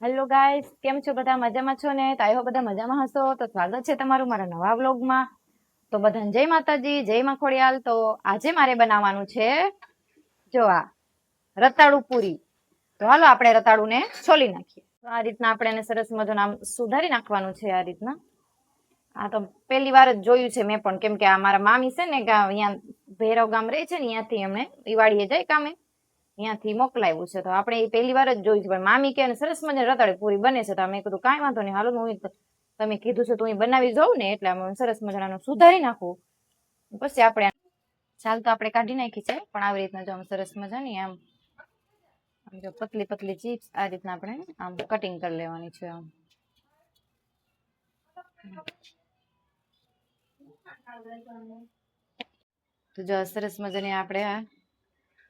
Hello guys, કેમ છો? બધા મજામાં છો ને? તો આઈ હોપ બધા મજામાં હશો. તો સ્વાગત છે તમારું મારા નવા વ્લોગમાં. તો બધાને જય માતાજી, જય માં ખોડિયાલ. તો આજે મારે બનાવવાનું છે જો આ રતાળુ પૂરી. તો હાલો આપણે રતાળુને છોલી નાખીએ. તો આ રીતના આપણે એને સરસ મજાનું આમ સુધારી નાખવાનું છે. આ રીતના આ તો પહેલી વાર જ જોયું છે મેં પણ, કેમ કે આ મારા મામી છે ને કે અહીંયા ભૈરવ ગામ રહે છે ને, ત્યાંથી એમને દિવાળીએ જાય કામે, ત્યાંથી મોકલાવ્યું છે. તો આપણે એ પહેલી વાર જ જોયું છે, પણ મામી કે સરસ મજાની રતાળી પૂરી બને છે. તો અમે કીધું કાંઈ વાંધો નહીં, હાલો હું તમે કીધું છે તો હું બનાવી જાઉં ને, એટલે અમે સરસ મજાનું સુધારી નાખું. પછી આપણે ચાલ તો આપણે કાઢી નાખી છે, પણ આવી રીતના જો આમ સરસ મજાની આમ જો પતલી પતલી ચીપ્સ આ રીતના આપણે આમ કટિંગ કરી લેવાની છે. આમ તો જો સરસ મજાની આપણે આ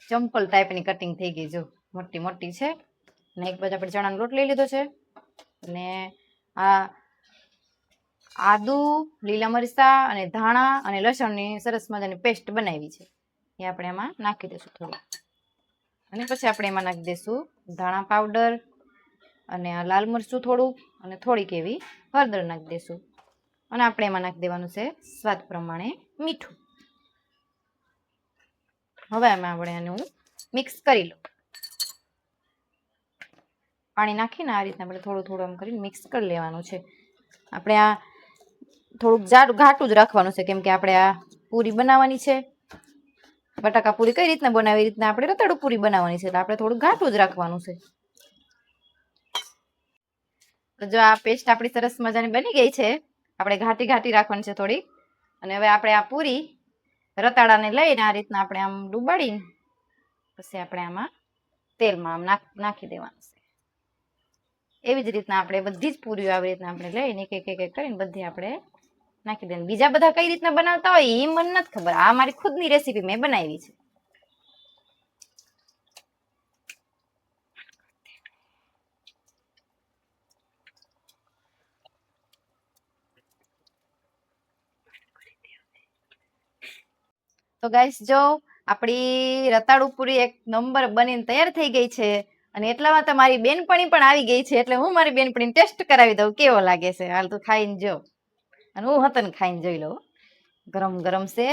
ચંપલ ટાઈપની કટિંગ થઈ ગઈ. જો મોટી મોટી છે ને એક બાજુ આપણે ચણાનો લોટ લઈ લીધો છે, અને આ આદુ, લીલા મરચા અને ધાણા અને લસણની સરસ મજાની પેસ્ટ બનાવી છે, એ આપણે એમાં નાખી દઈશું થોડું. અને પછી આપણે એમાં નાખી દઈશું ધાણા પાવડર અને આ લાલ મરચું થોડું, અને થોડીક એવી હળદર નાખી દઈશું. અને આપણે એમાં નાખી દેવાનું છે સ્વાદ પ્રમાણે મીઠું. હવે એમાં આપણે આનું મિક્સ કરી લો. પાણી નાખીને આ રીતના આપણે થોડું થોડું આમ કરીને મિક્સ કરી લેવાનું છે. આપણે આ થોડુંક જાડું ઘાટું જ રાખવાનું છે, કેમ કે આપણે આ પૂરી બનાવવાની છે. બટાકા પૂરી કઈ રીતના બનાવી, એ રીતના આપણે રતાળુ પૂરી બનાવવાની છે, એટલે આપણે થોડું ઘાટું જ રાખવાનું છે. તો જો આ પેસ્ટ આપણી સરસ મજાની બની ગઈ છે. આપણે ઘાટી ઘાટી રાખવાની છે થોડી. અને હવે આપણે આ પૂરી રતાળાને લઈને આ રીતના આપણે આમ ડુબાડીને પછી આપણે આમાં તેલમાં આમ નાખી દેવાનું છે. એવી જ રીતના આપણે બધી જ પૂરીઓ આવી રીતના આપણે લઈને એક એક કરીને બધી આપણે નાખી દઈએ. બીજા બધા કઈ રીતના બનાવતા હોય એ મને નથી ખબર. આ મારી ખુદની રેસીપી મેં બનાવી છે. તો ગાઈસ જો આપણી રતાળુ પૂરી એક નંબર બનીને તૈયાર થઈ ગઈ છે. અને એટલામાં તો મારી બેનપણી પણ આવી ગઈ છે, એટલે હું મારી બેનપણીને ટેસ્ટ કરાવી દઉં કેવો લાગે છે. હાલ તું ખાઈને જો, અને હું હતન ખાઈને જોઈ લઉં. ગરમ ગરમ છે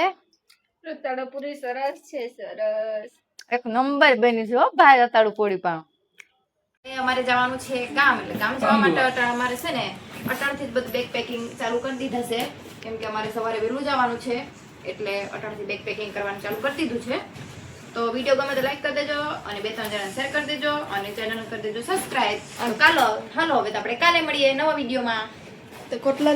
રતાળુ પૂરી. સરસ છે, સરસ એક નંબર બની છે હો ભાઈ રતાળુ પૂરી. પણ અમારે જવાનું છે ગામ, એટલે ગામ જવા માટે અટાણ અમારે છે ને અટાણથી જ બધું બેગ પેકિંગ ચાલુ કરી દીધા છે, કેમ કે અમારે સવારે વહેલું જવાનું છે, એટલે અટાણથી બેગ પેકિંગ કરવાનું ચાલુ કરી દીધું છે. તો વિડીયો ગમે તો લાઈક કરી દેજો, અને 2-3 જણા શેર કરી દેજો, અને ચેનલ કરી દેજો સબસ્ક્રાઇબ. હાલો હવે તો આપણે કાલે મળીએ નવા વિડીયોમાં. તો કોટલા